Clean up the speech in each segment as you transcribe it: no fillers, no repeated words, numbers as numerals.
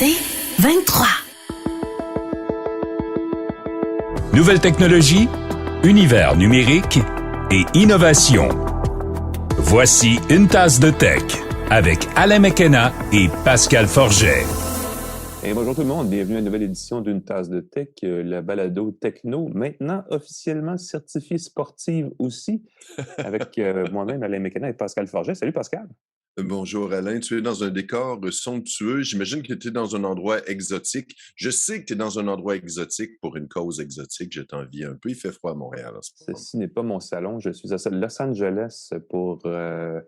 C'est 23. Nouvelles technologies, univers numérique et innovation. Voici une tasse de tech avec Alain McKenna et Pascal Forget. Et bonjour tout le monde, bienvenue à une nouvelle édition d'une tasse de tech, la balado techno, maintenant officiellement certifiée sportive aussi, avec moi-même Alain McKenna et Pascal Forget. Salut Pascal! Bonjour Alain, tu es dans un décor somptueux. J'imagine que tu es dans un endroit exotique. Je sais que tu es dans un endroit exotique pour une cause exotique. Je t'envie un peu. Il fait froid à Montréal en ce moment. Ceci n'est pas mon salon. Je suis à Los Angeles pour, je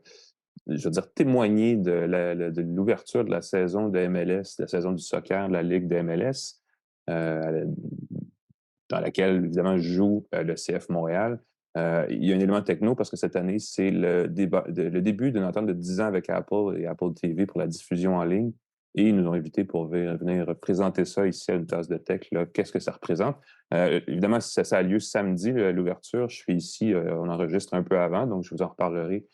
veux dire, témoigner de l'ouverture de la saison de MLS, de la saison du soccer, de la Ligue de MLS, dans laquelle, évidemment, joue le CF Montréal. Il y a un élément techno parce que cette année, c'est le début d'une entente de 10 ans avec Apple et Apple TV pour la diffusion en ligne. Et ils nous ont invités pour venir présenter ça ici à une tasse de tech. Qu'est-ce que ça représente? Évidemment, ça a lieu samedi, l'ouverture. Je suis ici, on enregistre un peu avant, donc je vous en reparlerai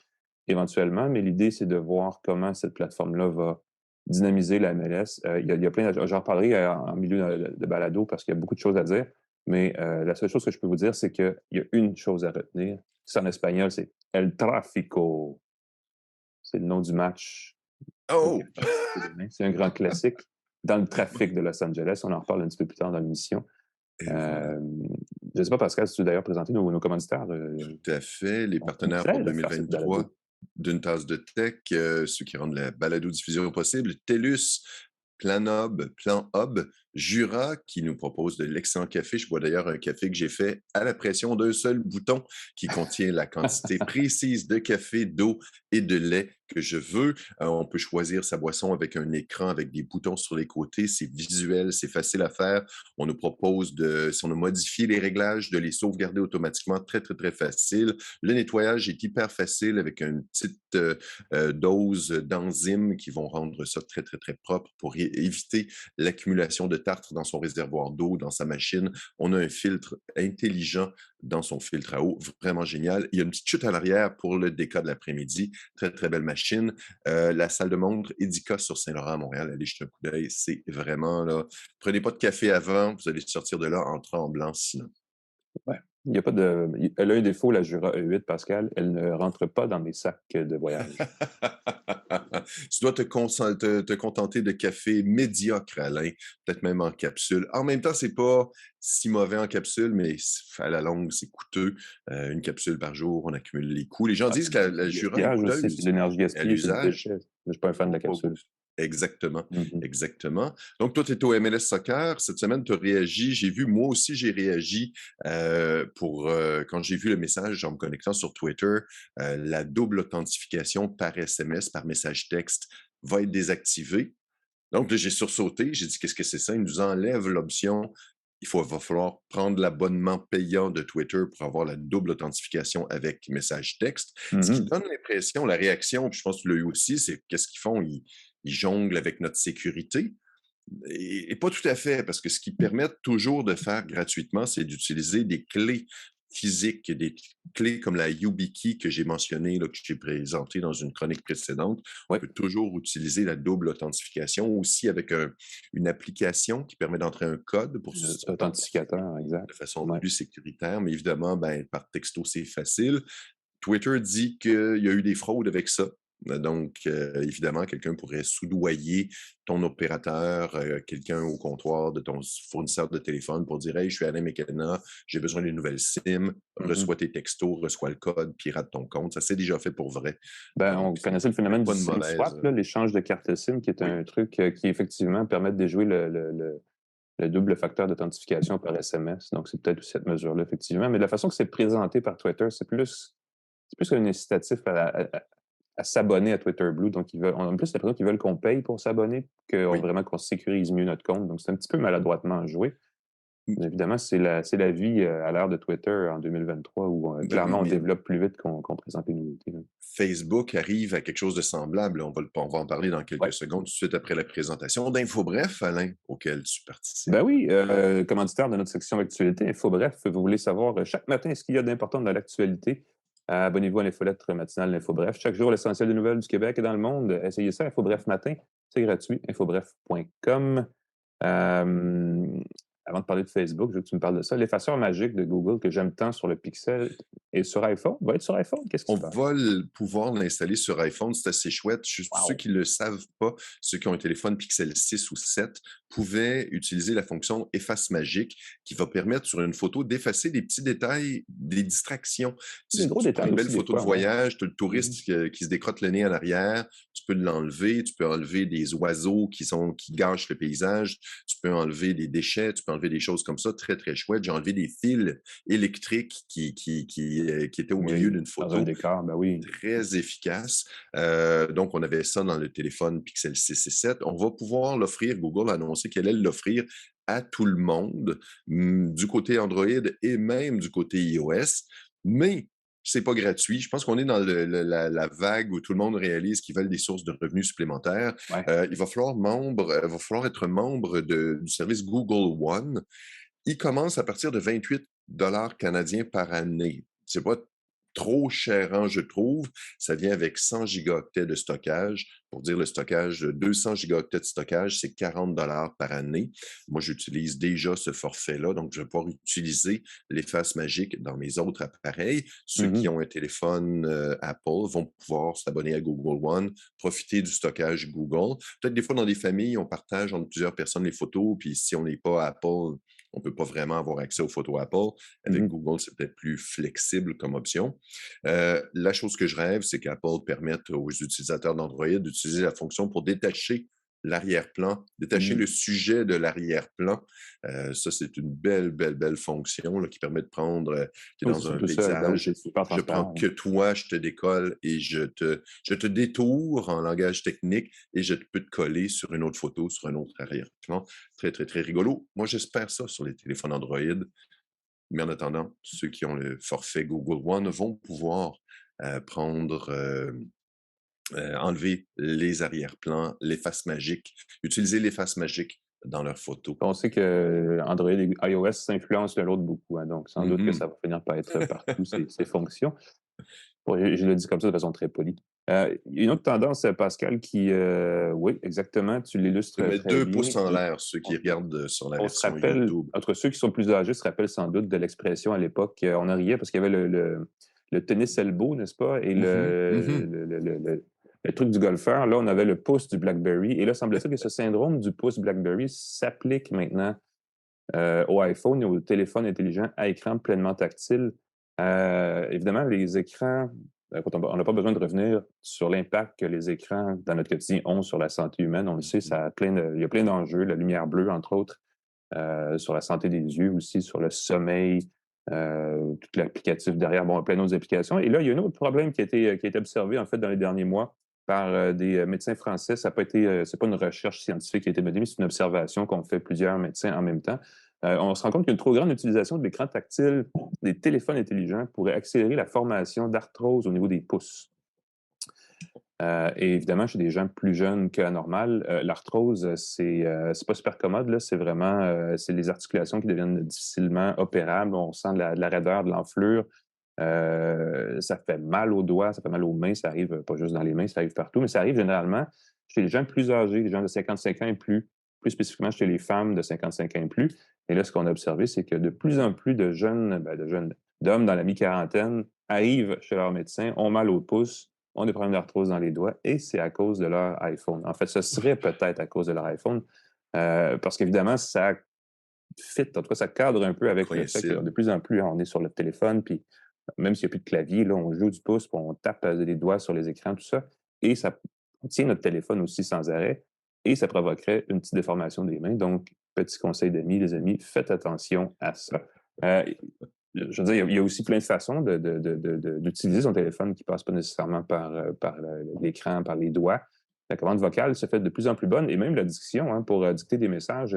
éventuellement. Mais l'idée, c'est de voir comment cette plateforme-là va dynamiser la MLS. Il y a plein j'en reparlerai en milieu de balado parce qu'il y a beaucoup de choses à dire. Mais la seule chose que je peux vous dire, c'est qu'il y a une chose à retenir. C'est en espagnol, c'est El Tráfico. C'est le nom du match. Oh! C'est un grand classique dans le trafic de Los Angeles. On en reparle un petit peu plus tard dans l'émission. Je ne sais pas, Pascal, si tu veux d'ailleurs présenter nos commanditaires. Tout à fait. Les partenaires pour 2023 d'une tasse de tech, ceux qui rendent la balado-diffusion possible, TELUS, Plan Hub, Jura, qui nous propose de l'excellent café. Je bois d'ailleurs un café que j'ai fait à la pression d'un seul bouton qui contient la quantité précise de café, d'eau et de lait que je veux. On peut choisir sa boisson avec un écran, avec des boutons sur les côtés. C'est visuel, c'est facile à faire. On nous propose si on a modifié les réglages, de les sauvegarder automatiquement. Très, très, très facile. Le nettoyage est hyper facile avec une petite dose d'enzymes qui vont rendre ça très, très, très propre pour éviter l'accumulation de tartre dans son réservoir d'eau, dans sa machine. On a un filtre intelligent dans son filtre à eau, vraiment génial. Il y a une petite chute à l'arrière pour le déca de l'après-midi. Très, très belle machine. La salle de montre Edica sur Saint-Laurent à Montréal, allez jeter un coup d'œil. C'est vraiment là. Prenez pas de café avant, vous allez sortir de là en tremblant sinon. Ouais. Il y a pas de. Elle a un défaut, la Jura E8, Pascal. Elle ne rentre pas dans mes sacs de voyage. Tu dois te contenter de café médiocre, Alain, peut-être même en capsule. En même temps, c'est pas si mauvais en capsule, mais à la longue, c'est coûteux. Une capsule par jour, on accumule les coûts. Les gens disent que la Jura est coûteuse. C'est de l'énergie gaspillée, c'est du déchet. Je ne suis pas un fan de la capsule. Exactement, exactement. Donc, toi, tu es au MLS Soccer. Cette semaine, tu as réagi. J'ai vu, moi aussi, j'ai réagi quand j'ai vu le message en me connectant sur Twitter, la double authentification par SMS, par message texte, va être désactivée. Donc, là, j'ai sursauté. J'ai dit, qu'est-ce que c'est ça? Ils nous enlèvent l'option. Va falloir prendre l'abonnement payant de Twitter pour avoir la double authentification avec message texte. Ce qui donne l'impression, la réaction, puis je pense que tu l'as eu aussi, c'est qu'est-ce qu'ils font? Ils jonglent avec notre sécurité. Et pas tout à fait, parce que ce qu'ils permettent toujours de faire gratuitement, c'est d'utiliser des clés physiques, des clés comme la YubiKey que j'ai mentionnée, que j'ai présentée dans une chronique précédente. On peut toujours utiliser la double authentification, aussi avec une application qui permet d'entrer un code pour authentificateur, exact. De façon plus sécuritaire, mais évidemment, par texto, c'est facile. Twitter dit qu'il y a eu des fraudes avec ça. Donc, évidemment, quelqu'un pourrait soudoyer ton opérateur, quelqu'un au comptoir de ton fournisseur de téléphone pour dire « Hey, je suis Alain McKenna, j'ai besoin d'une nouvelle SIM, reçois tes textos, reçois le code, pirate ton compte. » Ça s'est déjà fait pour vrai. On connaissait le phénomène du SIM swap, l'échange de cartes SIM, qui est un truc qui, effectivement, permet de déjouer le double facteur d'authentification par SMS. Donc, c'est peut-être cette mesure-là, effectivement. Mais de la façon que c'est présenté par Twitter, c'est plus un incitatif à s'abonner à Twitter Blue. Donc, on a plus l'impression qu'ils veulent qu'on paye pour s'abonner vraiment qu'on sécurise mieux notre compte. Donc, c'est un petit peu maladroitement joué. Mais évidemment, c'est la vie à l'ère de Twitter en 2023 où clairement on développe plus vite qu'on présente les nouveautés. Facebook arrive à quelque chose de semblable. On va en parler dans quelques secondes, tout de suite après la présentation d'InfoBref, Alain, auquel tu participes. Ben oui, commanditaire de notre section Actualité, InfoBref, vous voulez savoir chaque matin ce qu'il y a d'important dans l'actualité. Abonnez-vous à l'infolettre matinale d'InfoBref. Chaque jour, l'essentiel des nouvelles du Québec et dans le monde. Essayez ça, InfoBref matin. C'est gratuit, infobref.com. Avant de parler de Facebook, je veux que tu me parles de ça. L'effaceur magique de Google que j'aime tant sur le Pixel et sur iPhone. Va être sur iPhone? Qu'est-ce qui On se passe? va pouvoir l'installer sur iPhone, c'est assez chouette. Juste pour ceux Wow! qui ne le savent pas, ceux qui ont un téléphone Pixel 6 ou 7 pouvaient utiliser la fonction efface magique qui va permettre sur une photo d'effacer des petits détails, des distractions. Des Si gros tu prends détails une belle aussi, des photo de fois, ouais. voyage, tu as le touriste qui se décrotte le nez en arrière, tu peux l'enlever, tu peux enlever des oiseaux qui gâchent le paysage, tu peux enlever des déchets, tu peux enlever des choses comme ça, très, très chouette. J'ai enlevé des fils électriques qui étaient au milieu Oui, d'une dans un photo. décor, ben oui. Très efficace. Donc, on avait ça dans le téléphone Pixel 6 et 7. On va pouvoir l'offrir. Google a annoncé qu'elle allait l'offrir à tout le monde, du côté Android et même du côté iOS. Mais c'est pas gratuit. Je pense qu'on est dans la vague où tout le monde réalise qu'ils veulent des sources de revenus supplémentaires. Ouais. Il va falloir être membre du service Google One. Il commence à partir de 28 canadiens par année. C'est pas trop cher, je trouve. Ça vient avec 100 gigaoctets de stockage. Pour dire le stockage, 200 gigaoctets de stockage, c'est 40 par année. Moi, j'utilise déjà ce forfait-là, donc je vais pouvoir utiliser l'efface magique dans mes autres appareils. Ceux qui ont un téléphone Apple vont pouvoir s'abonner à Google One, profiter du stockage Google. Peut-être des fois, dans des familles, on partage entre plusieurs personnes les photos, puis si on n'est pas Apple, on ne peut pas vraiment avoir accès aux photos Apple. Avec Google, c'est peut-être plus flexible comme option. La chose que je rêve, c'est qu'Apple permette aux utilisateurs d'Android d'utiliser la fonction pour détacher l'arrière-plan, détacher le sujet de l'arrière-plan. Ça, c'est une belle, belle, belle fonction là, qui permet de prendre, tu es Oui, dans un surtout ça, ben oui, c'est paysage, super je prends transparent. que toi, je te décolle et je te détourne en langage technique et je peux te coller sur une autre photo, sur un autre arrière-plan. Très, très, très rigolo. Moi, j'espère ça sur les téléphones Android. Mais en attendant, ceux qui ont le forfait Google One vont pouvoir enlever les arrière-plans, l'efface magique, utiliser l'efface magique dans leurs photos. On sait que Android et iOS s'influencent l'un l'autre beaucoup, hein, donc sans doute que ça va finir par être partout, ces fonctions. Bon, je le dis comme ça de façon très polie. Une autre tendance, Pascal, oui, exactement, tu l'illustres Mettre très 2 bien. pouces en l'air, ceux qui regardent sur la On se version rappelle, YouTube. entre ceux qui sont plus âgés se rappellent sans doute de l'expression à l'époque, on en riait parce qu'il y avait le tennis elbow, n'est-ce pas, et le truc du golfeur. Là, on avait le pouce du BlackBerry. Et là, semble-t-il que ce syndrome du pouce BlackBerry s'applique maintenant au iPhone et au téléphone intelligent à écran pleinement tactile. Évidemment, les écrans, on n'a pas besoin de revenir sur l'impact que les écrans dans notre quotidien ont sur la santé humaine. On le sait, il y a plein d'enjeux, la lumière bleue, entre autres, sur la santé des yeux aussi, sur le sommeil, tout l'applicatif derrière, bon, plein d'autres applications. Et là, il y a un autre problème qui a été observé, en fait, dans les derniers mois par des médecins français. Ça n'a pas été, c'est pas une recherche scientifique qui a été menée, mais c'est une observation qu'ont fait plusieurs médecins en même temps. On se rend compte qu'une trop grande utilisation de l'écran tactile des téléphones intelligents pourrait accélérer la formation d'arthrose au niveau des pouces. Et évidemment, chez des gens plus jeunes que la normale, l'arthrose, c'est pas super commode, là. C'est vraiment c'est les articulations qui deviennent difficilement opérables. On sent de la raideur, de l'enflure. Ça fait mal aux doigts, ça fait mal aux mains. Ça arrive pas juste dans les mains, ça arrive partout, mais ça arrive généralement chez les gens plus âgés, les gens de 55 ans et plus spécifiquement chez les femmes de 55 ans et plus. Et là, ce qu'on a observé, c'est que de plus en plus d'hommes dans la mi-quarantaine arrivent chez leur médecin, ont mal aux pouces, ont des problèmes d'arthrose dans les doigts, et c'est à cause de leur iPhone. En fait, ce serait peut-être à cause de leur iPhone, parce qu'évidemment, ça fit, en tout cas, ça cadre un peu avec le fait que de plus en plus, on est sur le téléphone, puis même s'il n'y a plus de clavier, là, on joue du pouce, puis on tape les doigts sur les écrans, tout ça, et ça tient notre téléphone aussi sans arrêt, et ça provoquerait une petite déformation des mains. Donc, petit conseil d'amis, les amis, faites attention à ça. Je veux dire, il y a aussi plein de façons d'utiliser son téléphone qui ne passent pas nécessairement par l'écran, par les doigts. La commande vocale se fait de plus en plus bonne, et même la diction, hein, pour dicter des messages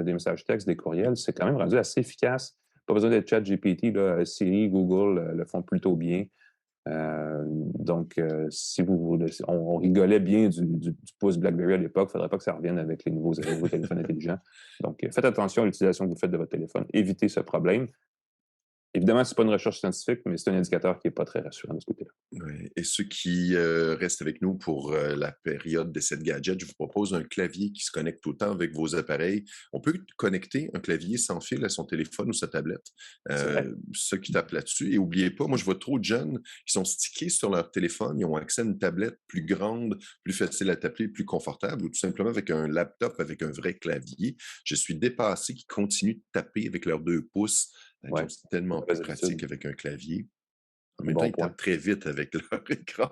textes, des courriels, c'est quand même rendu assez efficace. Pas besoin d'être ChatGPT, là, Siri, Google le font plutôt bien. Donc, si on rigolait bien du pouce BlackBerry à l'époque, il ne faudrait pas que ça revienne avec les nouveaux téléphones intelligents. Donc, faites attention à l'utilisation que vous faites de votre téléphone. Évitez ce problème. Évidemment, ce n'est pas une recherche scientifique, mais c'est un indicateur qui n'est pas très rassurant de ce côté-là. Ouais. Et ceux qui restent avec nous pour la période d'essai de gadget, je vous propose un clavier qui se connecte autant avec vos appareils. On peut connecter un clavier sans fil à son téléphone ou sa tablette. Ceux qui tapent là-dessus. Et n'oubliez pas, moi, je vois trop de jeunes qui sont stickés sur leur téléphone. Ils ont accès à une tablette plus grande, plus facile à taper, plus confortable, ou tout simplement avec un laptop avec un vrai clavier. Je suis dépassé qu'ils continuent de taper avec leurs 2 pouces. C'est tellement plus pratique avec un clavier. En même temps, ils tapent très vite avec leur écran.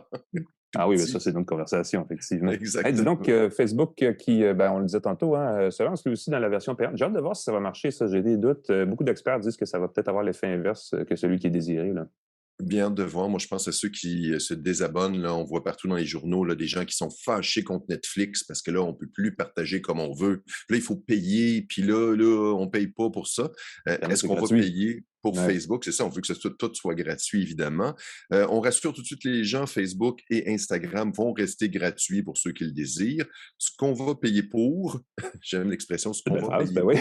Ah oui, mais ça, c'est une autre conversation, effectivement. Exactement. Dis donc, Facebook, qui, on le disait tantôt, se lance lui aussi dans la version payante. J'ai hâte de voir si ça va marcher, ça. J'ai des doutes. Beaucoup d'experts disent que ça va peut-être avoir l'effet inverse que celui qui est désiré, là. Bien hâte de voir. Moi, je pense à ceux qui se désabonnent. Là, on voit partout dans les journaux là, des gens qui sont fâchés contre Netflix parce que là, on ne peut plus partager comme on veut. Là, il faut payer, puis là on ne paye pas pour ça. Est-ce qu'on va payer pour Facebook? C'est ça, on veut que tout soit gratuit, évidemment. On rassure tout de suite les gens, Facebook et Instagram vont rester gratuits pour ceux qui le désirent. Ce qu'on va payer pour, j'aime l'expression, ce qu'on va payer pour,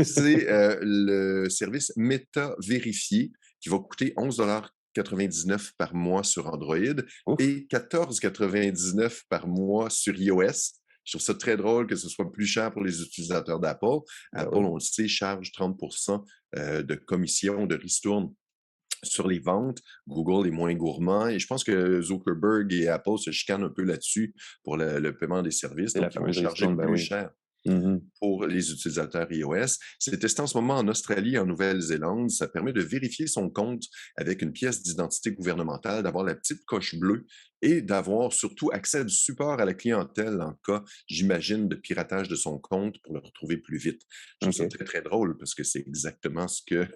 c'est le service Meta Vérifié qui va coûter 11,99 par mois sur Android et 14,99 par mois sur iOS. Je trouve ça très drôle que ce soit plus cher pour les utilisateurs d'Apple. Apple, on le sait, charge 30% de commission, de ristourne sur les ventes. Google est moins gourmand et je pense que Zuckerberg et Apple se chicanent un peu là-dessus pour le paiement des services. Donc, ils vont charger plus cher. Pour les utilisateurs iOS. C'est testé en ce moment en Australie et en Nouvelle-Zélande. Ça permet de vérifier son compte avec une pièce d'identité gouvernementale, d'avoir la petite coche bleue et d'avoir surtout accès à du support à la clientèle en cas, j'imagine, de piratage de son compte pour le retrouver plus vite. Je trouve ça très, très drôle parce que c'est exactement ce que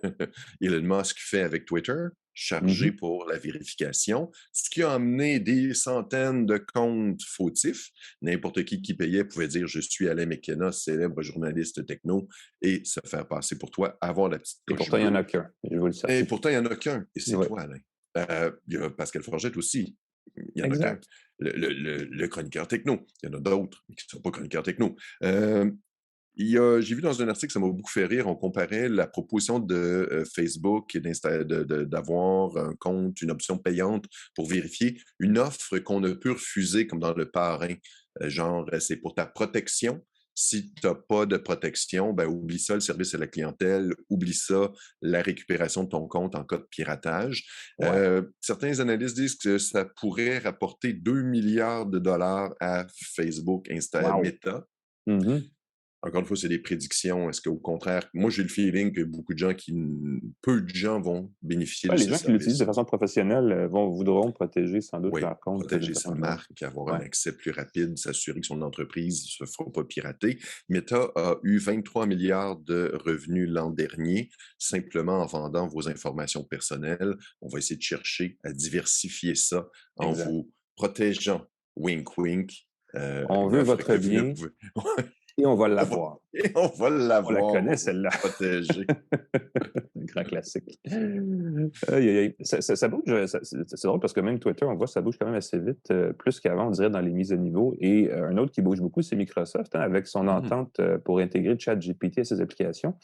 Elon Musk fait avec Twitter, chargé pour la vérification, ce qui a amené des centaines de comptes fautifs. N'importe qui payait pouvait dire « Je suis Alain McKenna, célèbre journaliste techno » et se faire passer pour toi, avoir la petite coche. Et pourtant, il n'y en a qu'un. Je vous le certifie. Et pourtant, il n'y en a qu'un. Et c'est toi, Alain. Il y a Pascal Forgette aussi. Il y en a qu'un. Le chroniqueur techno. Il y en a d'autres, mais qui ne sont pas chroniqueurs techno. J'ai vu dans un article, ça m'a beaucoup fait rire, on comparait la proposition de Facebook d'avoir un compte, une option payante pour vérifier, une offre qu'on ne peut refuser comme dans le parrain. Genre, c'est pour ta protection. Si tu n'as pas de protection, ben oublie ça, le service à la clientèle, oublie ça, la récupération de ton compte en cas de piratage. Certains analystes disent que ça pourrait rapporter 2 milliards de dollars à Facebook, Insta, Meta. Encore une fois, c'est des prédictions. Est-ce qu'au contraire, moi, j'ai le feeling que peu de gens vont bénéficier de ce service. Les gens qui l'utilisent de façon professionnelle voudront protéger sans doute leur compte. Protéger sa marque, avoir un accès plus rapide, s'assurer que son entreprise ne se fera pas pirater. Meta a eu 23 milliards de revenus l'an dernier, simplement en vendant vos informations personnelles. On va essayer de chercher à diversifier ça en vous protégeant. Wink, wink. On veut votre bien. Et on va l'avoir. On la connaît, celle-là. Protégée. Grand classique. Ça bouge. C'est drôle parce que même Twitter, on voit ça bouge quand même assez vite, plus qu'avant, on dirait, dans les mises à niveau. Et un autre qui bouge beaucoup, c'est Microsoft, avec son entente pour intégrer ChatGPT à ses applications.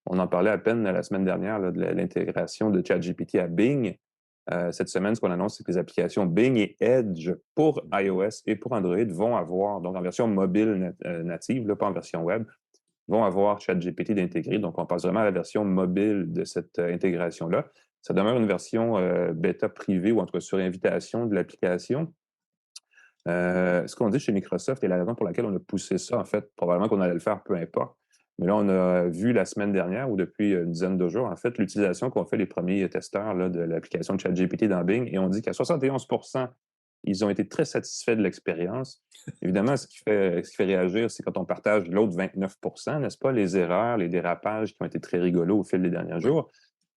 On en parlait à peine la semaine dernière là, de l'intégration de ChatGPT à Bing. Cette semaine, ce qu'on annonce, c'est que les applications Bing et Edge pour iOS et pour Android vont avoir, donc en version mobile native, là, pas en version web, vont avoir ChatGPT d'intégrer. Donc, on passe vraiment à la version mobile de cette intégration-là. Ça demeure une version bêta privée ou en tout cas sur invitation de l'application. Ce qu'on dit chez Microsoft et la raison pour laquelle on a poussé ça, en fait, probablement qu'on allait le faire, peu importe. Mais là, on a vu la semaine dernière ou depuis une dizaine de jours, en fait, l'utilisation qu'ont fait les premiers testeurs là, de l'application de ChatGPT dans Bing et on dit qu'à 71%, ils ont été très satisfaits de l'expérience. Évidemment, ce qui fait réagir, c'est quand on partage l'autre 29%, n'est-ce pas, les erreurs, les dérapages qui ont été très rigolos au fil des derniers jours.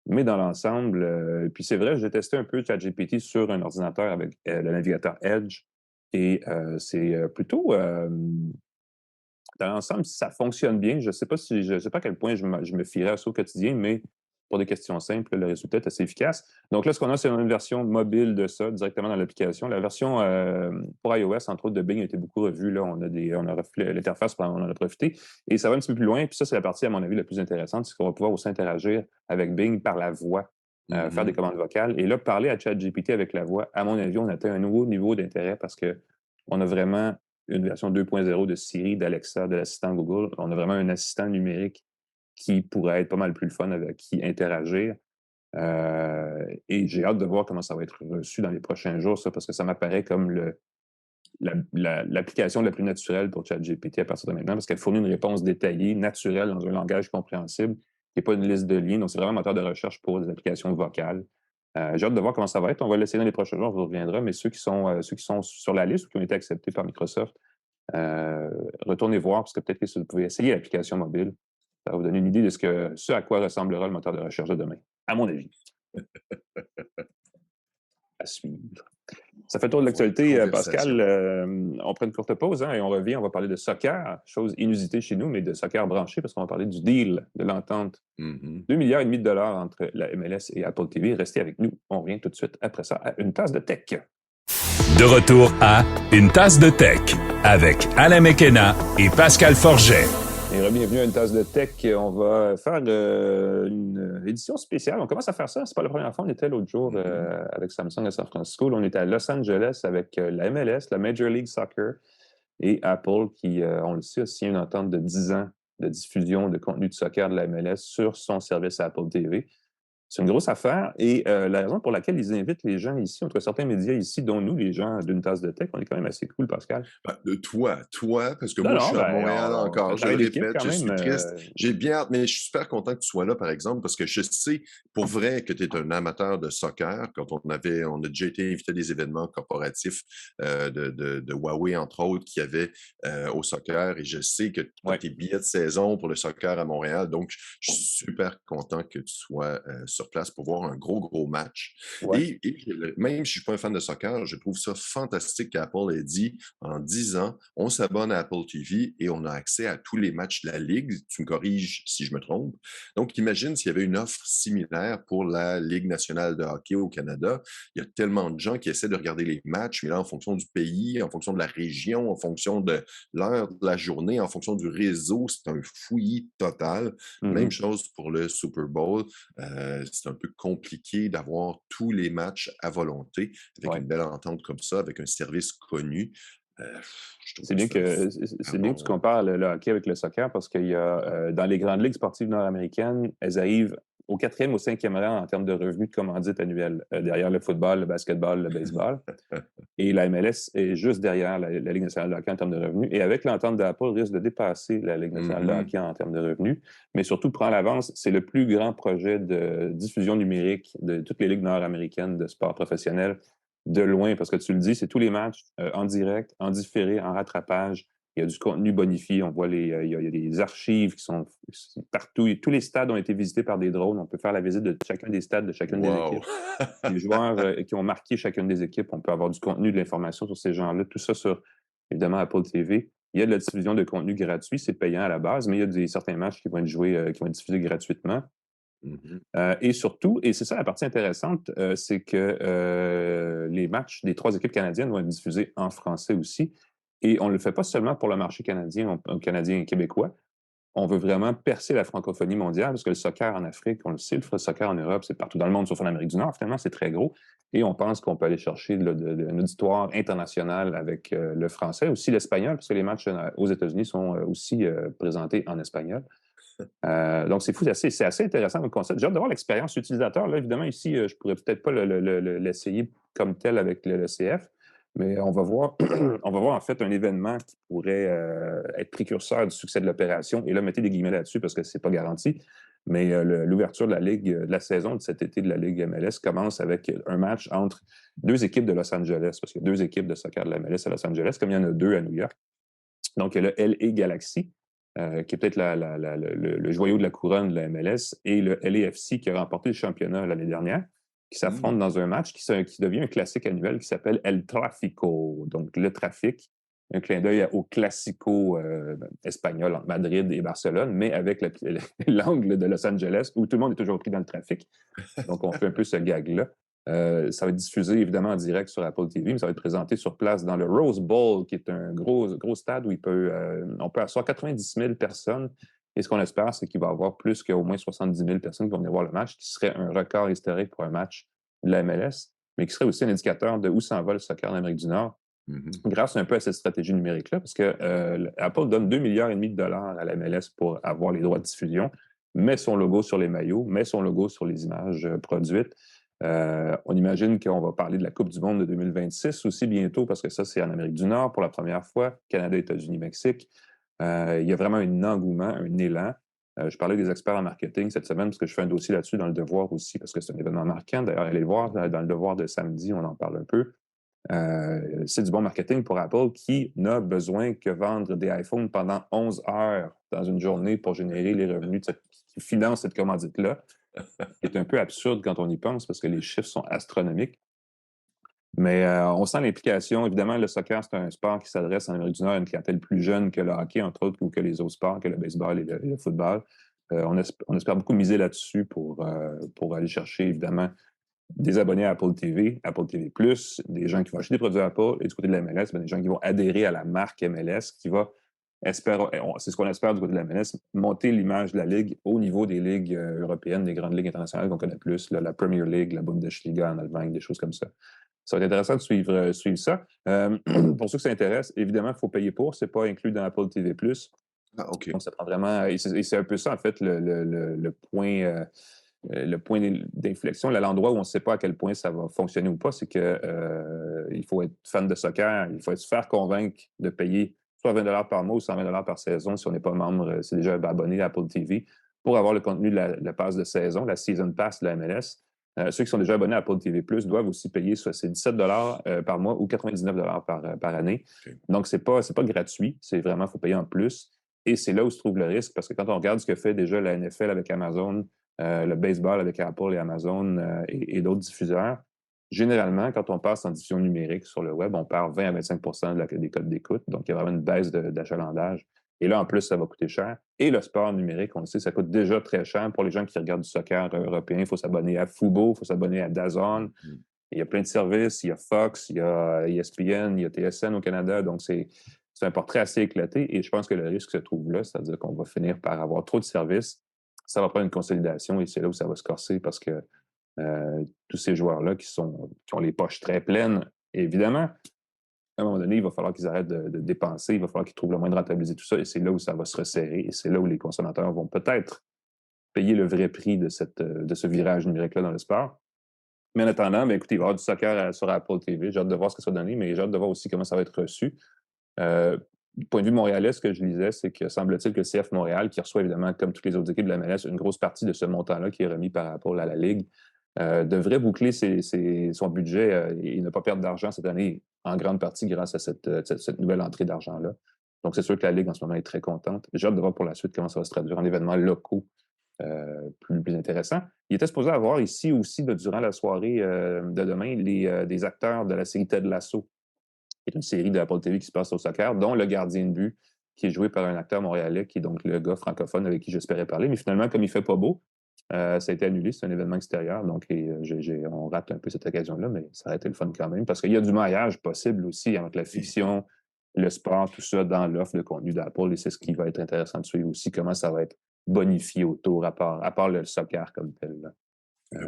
Mais dans l'ensemble, puis c'est vrai, j'ai testé un peu ChatGPT sur un ordinateur avec le navigateur Edge et c'est plutôt... dans l'ensemble, ça fonctionne bien. Je ne sais pas à quel point je me fierais à ça au quotidien, mais pour des questions simples, le résultat est assez efficace. Donc là, ce qu'on a, c'est une version mobile de ça, directement dans l'application. La version pour iOS, entre autres, de Bing a été beaucoup revue. Là, on a refait l'interface, on en a profité. Et ça va un petit peu plus loin. Puis ça, c'est la partie, à mon avis, la plus intéressante, c'est qu'on va pouvoir aussi interagir avec Bing par la voix. faire des commandes vocales. Et là, parler à ChatGPT avec la voix, à mon avis, on atteint un nouveau niveau d'intérêt parce qu'on a vraiment une version 2.0 de Siri, d'Alexa, de l'assistant Google. On a vraiment un assistant numérique qui pourrait être pas mal plus le fun avec qui interagir. Et j'ai hâte de voir comment ça va être reçu dans les prochains jours, ça, parce que ça m'apparaît comme l'application la plus naturelle pour ChatGPT à partir de maintenant, parce qu'elle fournit une réponse détaillée, naturelle, dans un langage compréhensible, qui n'est pas une liste de liens. Donc, c'est vraiment un moteur de recherche pour les applications vocales. J'ai hâte de voir comment ça va être. On va l'essayer dans les prochains jours, on vous reviendra, mais ceux qui sont sur la liste ou qui ont été acceptés par Microsoft, retournez voir, parce que peut-être que vous pouvez essayer l'application mobile. Ça va vous donner une idée de ce à quoi ressemblera le moteur de recherche de demain, à mon avis. À suivre. Ça fait le tour de l'actualité, Pascal. On prend une courte pause et on revient. On va parler de soccer, chose inusitée chez nous, mais de soccer branché, parce qu'on va parler du deal, de l'entente. 2,5 milliards de dollars entre la MLS et Apple TV. Restez avec nous. On revient tout de suite après ça à Une tasse de tech. De retour à Une tasse de tech avec Alain McKenna et Pascal Forget. Et bienvenue à Une tasse de tech. On va faire une édition spéciale. On commence à faire ça. C'est pas la première fois. On était l'autre jour avec Samsung à San Francisco. Là, on était à Los Angeles avec la MLS, la Major League Soccer et Apple qui, on le sait, a signé une entente de 10 ans de diffusion de contenu de soccer de la MLS sur son service Apple TV. C'est une grosse affaire et la raison pour laquelle ils invitent les gens ici, entre certains médias ici, dont nous, les gens d'une tasse de tech, on est quand même assez cool, Pascal. De toi, parce que moi, je suis à Montréal encore. Je le répète, je suis triste. J'ai bien hâte, mais je suis super content que tu sois là, par exemple, parce que je sais pour vrai que tu es un amateur de soccer. Quand on a déjà été invité à des événements corporatifs de Huawei, entre autres, qui avaient au soccer, et je sais que tu as tes billets de saison pour le soccer à Montréal. Donc, je suis super content que tu sois sur place pour voir un gros match. Ouais. Et même si je ne suis pas un fan de soccer, je trouve ça fantastique qu'Apple ait dit en 10 ans, on s'abonne à Apple TV et on a accès à tous les matchs de la Ligue. Tu me corriges si je me trompe. Donc, imagine s'il y avait une offre similaire pour la Ligue nationale de hockey au Canada. Il y a tellement de gens qui essaient de regarder les matchs, mais là, en fonction du pays, en fonction de la région, en fonction de l'heure de la journée, en fonction du réseau, c'est un fouillis total. Même chose pour le Super Bowl. C'est un peu compliqué d'avoir tous les matchs à volonté avec une belle entente comme ça, avec un service connu. C'est bien que tu compares le hockey avec le soccer parce qu'il y a dans les grandes ligues sportives nord-américaines, elles arrivent au 4e, au 5e rang en termes de revenus de commandite annuels, derrière le football, le basketball, le baseball. Et la MLS est juste derrière la Ligue nationale de hockey en termes de revenus. Et avec l'entente d'Apple, risque de dépasser la Ligue nationale de hockey en termes de revenus. Mais surtout, prend l'avance, c'est le plus grand projet de diffusion numérique de toutes les ligues nord-américaines de sport professionnel. De loin, parce que tu le dis, c'est tous les matchs en direct, en différé, en rattrapage. Il y a du contenu bonifié. On voit il y a des archives qui sont partout. Tous les stades ont été visités par des drones. On peut faire la visite de chacun des stades de chacune des équipes. Les joueurs qui ont marqué chacune des équipes, on peut avoir du contenu, de l'information sur ces gens-là. Tout ça sur, évidemment, Apple TV. Il y a de la diffusion de contenu gratuit. C'est payant à la base, mais il y a certains matchs qui vont être joués, qui vont être diffusés gratuitement. Et surtout, et c'est ça la partie intéressante, c'est que les matchs des 3 équipes canadiennes vont être diffusés en français aussi. Et on ne le fait pas seulement pour le marché canadien et québécois. On veut vraiment percer la francophonie mondiale parce que le soccer en Afrique, on le sait, le soccer en Europe, c'est partout dans le monde, sauf en Amérique du Nord, finalement, c'est très gros. Et on pense qu'on peut aller chercher un auditoire international avec le français, aussi l'espagnol, parce que les matchs aux États-Unis sont aussi présentés en espagnol. Donc, c'est fou, c'est assez intéressant comme concept. J'ai hâte de voir l'expérience utilisateur. Là, évidemment, ici, je ne pourrais peut-être pas l'essayer comme tel avec le CF, mais on va voir en fait un événement qui pourrait être précurseur du succès de l'opération. Et là, mettez des guillemets là-dessus parce que ce n'est pas garanti. Mais l'ouverture de la Ligue, de la saison de cet été de la Ligue MLS commence avec un match entre 2 équipes de Los Angeles, parce qu'il y a 2 équipes de soccer de la MLS à Los Angeles, comme il y en a 2 à New York. Donc, il y a le LA Galaxy, qui est peut-être le joyau de la couronne de la MLS, et le LAFC qui a remporté le championnat l'année dernière, qui s'affrontent dans un match qui devient un classique annuel qui s'appelle El Tráfico, donc le trafic, un clin d'œil au classico espagnol entre Madrid et Barcelone, mais avec l'angle de Los Angeles, où tout le monde est toujours pris dans le trafic. Donc, on fait un peu ce gag-là. Ça va être diffusé évidemment en direct sur Apple TV, mais ça va être présenté sur place dans le Rose Bowl, qui est un gros stade où on peut asseoir 90 000 personnes. Et ce qu'on espère, c'est qu'il va y avoir plus qu'au moins 70 000 personnes qui vont venir voir le match, qui serait un record historique pour un match de la MLS, mais qui serait aussi un indicateur de où s'en va le soccer en Amérique du Nord, grâce un peu à cette stratégie numérique-là, parce que Apple donne 2,5 milliards de dollars à la MLS pour avoir les droits de diffusion, met son logo sur les maillots, met son logo sur les images produites. On imagine qu'on va parler de la Coupe du monde de 2026 aussi bientôt, parce que ça, c'est en Amérique du Nord pour la première fois, Canada, États-Unis, Mexique. Il y a vraiment un engouement, un élan. Je parlais des experts en marketing cette semaine parce que je fais un dossier là-dessus dans Le Devoir aussi, parce que c'est un événement marquant. D'ailleurs, allez le voir dans Le Devoir de samedi, on en parle un peu. C'est du bon marketing pour Apple qui n'a besoin que vendre des iPhones pendant 11 heures dans une journée pour générer les revenus qui financent cette commandite-là. C'est un peu absurde quand on y pense parce que les chiffres sont astronomiques. Mais on sent l'implication. Évidemment, le soccer, c'est un sport qui s'adresse en Amérique du Nord à une clientèle plus jeune que le hockey, entre autres, ou que les autres sports, que le baseball et le football. On espère beaucoup miser là-dessus pour aller chercher, évidemment, des abonnés à Apple TV, Apple TV+, des gens qui vont acheter des produits Apple, et du côté de la MLS, des gens qui vont adhérer à la marque MLS, qui va, c'est ce qu'on espère du côté de la MLS, monter l'image de la Ligue au niveau des ligues européennes, des grandes ligues internationales qu'on connaît plus, la Premier League, la Bundesliga en Allemagne, des choses comme ça. Ça va être intéressant de suivre ça. Pour ceux qui s'intéressent, évidemment, il faut payer pour. Ce n'est pas inclus dans Apple TV+. Ah, OK. Donc, ça prend vraiment... Et c'est un peu ça, en fait, le point... le point d'inflexion, l'endroit où on ne sait pas à quel point ça va fonctionner ou pas, c'est que il faut être fan de soccer, il faut se faire convaincre de payer soit 20 $ par mois ou 120 $ par saison si on n'est pas membre, c'est déjà abonné à Apple TV, pour avoir le contenu de la passe de saison, la Season Pass de la MLS. Ceux qui sont déjà abonnés à Apple TV+, doivent aussi payer soit c'est 17 $ par mois ou 99 $ par année. Okay. Donc, c'est pas gratuit, c'est vraiment, il faut payer en plus. Et c'est là où se trouve le risque, parce que quand on regarde ce que fait déjà la NFL avec Amazon, le baseball avec Apple et Amazon et d'autres diffuseurs, généralement, quand on passe en diffusion numérique sur le web, on perd 20 à 25 % des codes d'écoute. Donc, il y a vraiment une baisse d'achalandage. Et là, en plus, ça va coûter cher. Et le sport numérique, on le sait, ça coûte déjà très cher. Pour les gens qui regardent du soccer européen, il faut s'abonner à Fubo, il faut s'abonner à DAZN. Il y a plein de services. Il y a Fox, il y a ESPN, il y a TSN au Canada. Donc, c'est un portrait assez éclaté. Et je pense que le risque se trouve là, c'est-à-dire qu'on va finir par avoir trop de services. Ça va prendre une consolidation et c'est là où ça va se corser parce que tous ces joueurs-là qui ont les poches très pleines, évidemment, à un moment donné, il va falloir qu'ils arrêtent de dépenser, il va falloir qu'ils trouvent le moyen de rentabiliser tout ça et c'est là où ça va se resserrer et c'est là où les consommateurs vont peut-être payer le vrai prix de ce virage numérique-là dans le sport. Mais en attendant, écoutez, il va y avoir du soccer sur Apple TV. J'ai hâte de voir ce que ça va donner, mais j'ai hâte de voir aussi comment ça va être reçu. Du point de vue montréalais, ce que je lisais, c'est que semble-t-il que le CF Montréal, qui reçoit évidemment, comme toutes les autres équipes de la MLS, une grosse partie de ce montant-là qui est remis par Apple à la Ligue, devrait boucler son budget et ne pas perdre d'argent cette année, en grande partie grâce à cette nouvelle entrée d'argent-là. Donc, c'est sûr que la Ligue, en ce moment, est très contente. J'ai hâte de voir pour la suite comment ça va se traduire en événements locaux plus intéressants. Il était supposé avoir ici aussi, durant la soirée de demain, des acteurs de la série Ted Lasso, qui est une série d'Apple TV qui se passe au soccer, dont le gardien de but, qui est joué par un acteur montréalais, qui est donc le gars francophone avec qui j'espérais parler. Mais finalement, comme il ne fait pas beau, ça a été annulé, c'est un événement extérieur, donc on rate un peu cette occasion-là, mais ça a été le fun quand même, parce qu'il y a du maillage possible aussi entre la fiction, le sport, tout ça, dans l'offre de contenu d'Apple, et c'est ce qui va être intéressant de suivre aussi, comment ça va être bonifié autour, à part le soccer comme tel.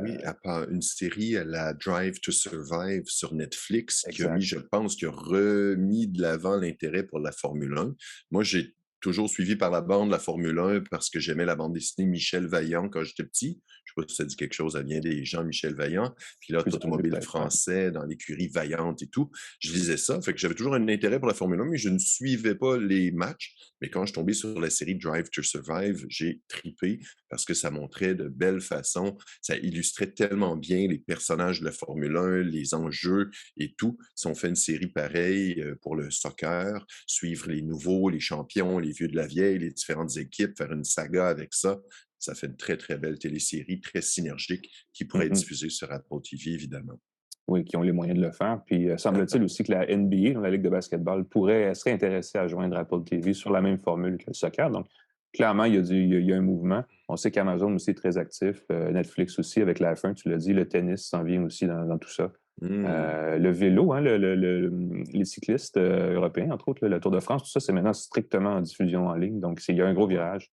Oui, à part une série à la Drive to Survive sur Netflix, qui a je pense, qui a remis de l'avant l'intérêt pour la Formule 1. Moi, j'ai toujours suivi par la bande la Formule 1 parce que j'aimais la bande dessinée Michel Vaillant quand j'étais petit. Je sais pas si ça dit quelque chose, ça vient des gens Michel Vaillant. Pilote automobile français dans l'écurie Vaillante et tout. Je lisais ça, fait que j'avais toujours un intérêt pour la Formule 1, mais je ne suivais pas les matchs. Mais quand je suis tombé sur la série Drive to Survive, j'ai tripé parce que ça montrait de belles façons. Ça illustrait tellement bien les personnages de la Formule 1, les enjeux et tout. Si on fait une série pareille pour le soccer, suivre les nouveaux, les champions, les vieux de la vieille, les différentes équipes, faire une saga avec ça, ça fait une très, très belle télésérie, très synergique, qui pourrait être diffusée sur Apple TV, évidemment. Oui, qui ont les moyens de le faire. Puis, semble-t-il aussi que la NBA, la Ligue de basketball, serait intéressée à joindre Apple TV sur la même formule que le soccer. Donc, clairement, il y a un mouvement. On sait qu'Amazon aussi est très actif. Netflix aussi, avec la F1, tu l'as dit. Le tennis s'en vient aussi dans tout ça. Le vélo, hein, les cyclistes européens, entre autres, le Tour de France, tout ça, c'est maintenant strictement en diffusion en ligne. Donc, il y a un gros virage.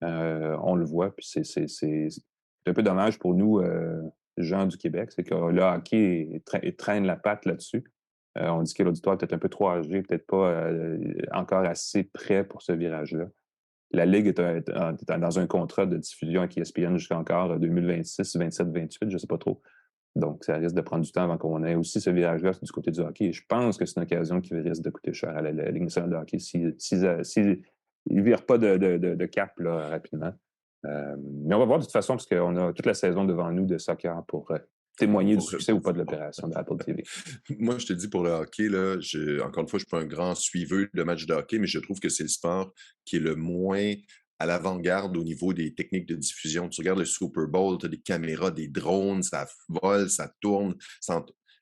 On le voit, puis c'est un peu dommage pour nous, gens du Québec, c'est que le hockey traîne la patte là-dessus. On dit que l'auditoire est peut-être un peu trop âgé, peut-être pas encore assez prêt pour ce virage-là. La Ligue est dans un contrat de diffusion avec ESPN jusqu'à encore 2026, 27, 28, je ne sais pas trop. Donc, ça risque de prendre du temps avant qu'on ait aussi ce virage-là du côté du hockey. Et je pense que c'est une occasion qui risque de coûter cher à la Ligue nationale de hockey s'ils ne virent pas de cap là, rapidement. Mais on va voir de toute façon, parce qu'on a toute la saison devant nous de soccer pour témoigner du succès ou pas de l'opération de Apple TV. Moi, je te dis pour le hockey, là, encore une fois, je ne suis pas un grand suiveur de matchs de hockey, mais je trouve que c'est le sport qui est le moins à l'avant-garde au niveau des techniques de diffusion. Tu regardes le Super Bowl, tu as des caméras, des drones, ça vole, ça tourne.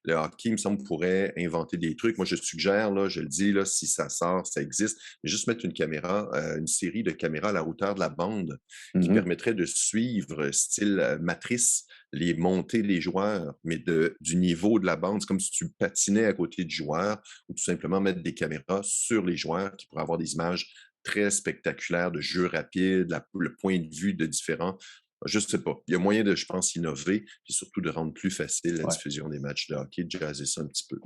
Le hockey, il me semble, pourrait inventer des trucs. Moi, je suggère, là, je le dis, là, si ça sort, ça existe, mais juste mettre une caméra, une série de caméras à la hauteur de la bande qui permettrait de suivre, style matrice, les montées des joueurs, mais du niveau de la bande. C'est comme si tu patinais à côté du joueur ou tout simplement mettre des caméras sur les joueurs qui pourraient avoir des images très spectaculaires de jeux rapides, le point de vue de différents. Je ne sais pas. Il y a moyen de, je pense, innover et surtout de rendre plus facile la diffusion des matchs de hockey, de jazzer ça un petit peu.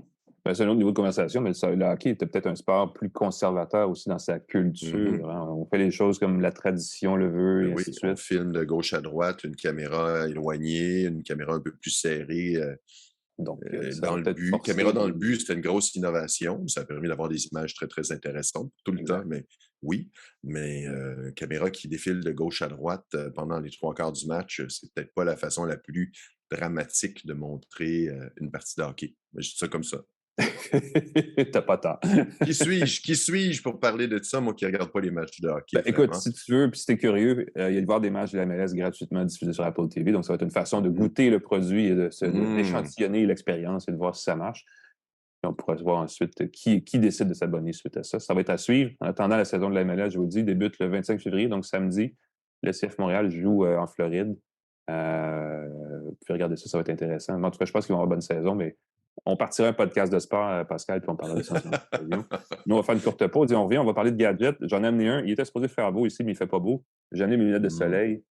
C'est un autre niveau de conversation, mais le hockey était peut-être un sport plus conservateur aussi dans sa culture. Hein? On fait les choses comme la tradition le veut, et ainsi de suite. On filme de gauche à droite, une caméra éloignée, une caméra un peu plus serrée. Donc, dans le but. Caméra dans le but, c'était une grosse innovation. Ça a permis d'avoir des images très, très intéressantes tout le temps, mais oui. Mais caméra qui défile de gauche à droite pendant les 3/4 du match, c'est peut-être pas la façon la plus dramatique de montrer une partie de hockey. Mais je dis ça comme ça. T'as pas tort. Qui suis-je pour parler de ça, moi qui ne regarde pas les matchs de hockey? Écoute, si tu veux, puis si t'es curieux, il y a de voir des matchs de la MLS gratuitement diffusés sur Apple TV, donc ça va être une façon de goûter le produit et d'échantillonner l'expérience et de voir si ça marche. Puis on pourra voir ensuite qui décide de s'abonner suite à ça. Ça va être à suivre. En attendant, la saison de la MLS, je vous le dis, débute le 25 février, donc samedi. Le CF Montréal joue en Floride. Puis regardez ça, ça va être intéressant. Mais en tout cas, je pense qu'ils vont avoir une bonne saison, mais on partira un podcast de sport, Pascal, puis on parlera de ça. Nous, on va faire une courte pause et on revient. On va parler de gadgets. J'en ai amené un. Il était supposé faire beau ici, mais il ne fait pas beau. J'ai amené mes lunettes de soleil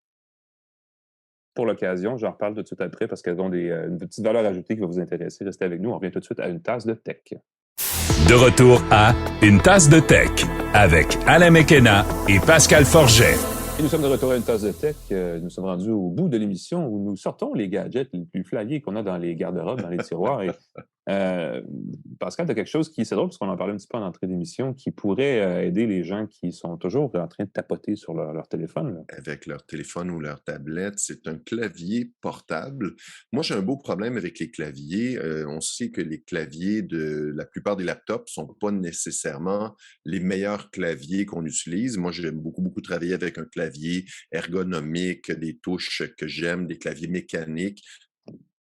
pour l'occasion. J'en reparle tout de suite après parce qu'elles ont une petite valeur ajoutée qui va vous intéresser. Restez avec nous. On revient tout de suite à une tasse de tech. De retour à Une tasse de tech avec Alain Mekena et Pascal Forget. Et nous sommes de retour à une tasse de tech. Nous sommes rendus au bout de l'émission où nous sortons les gadgets les plus flyés qu'on a dans les garde-robes, dans les tiroirs. Et, Pascal, tu as quelque chose qui, c'est drôle parce qu'on en parlait un petit peu en entrée d'émission, qui pourrait aider les gens qui sont toujours en train de tapoter sur leur téléphone. Là. Avec leur téléphone ou leur tablette, c'est un clavier portable. Moi, j'ai un beau problème avec les claviers. On sait que les claviers de la plupart des laptops ne sont pas nécessairement les meilleurs claviers qu'on utilise. Moi, j'aime beaucoup travailler avec un clavier ergonomique, des touches que j'aime, des claviers mécaniques,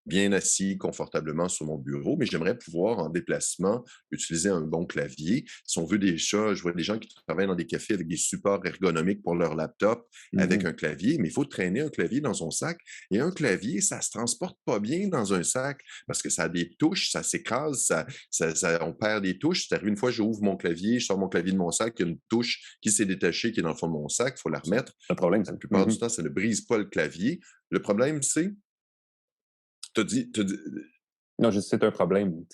bien assis confortablement sur mon bureau, mais j'aimerais pouvoir, en déplacement, utiliser un bon clavier. Si on veut je vois des gens qui travaillent dans des cafés avec des supports ergonomiques pour leur laptop avec un clavier, mais il faut traîner un clavier dans son sac. Et un clavier, ça ne se transporte pas bien dans un sac parce que ça a des touches, ça s'écrase, on perd des touches. C'est arrivé une fois, j'ouvre mon clavier, je sors mon clavier de mon sac, il y a une touche qui s'est détachée, qui est dans le fond de mon sac, il faut la remettre. Le problème, la plupart du temps, ça ne brise pas le clavier. Le problème, c'est non, c'est un problème.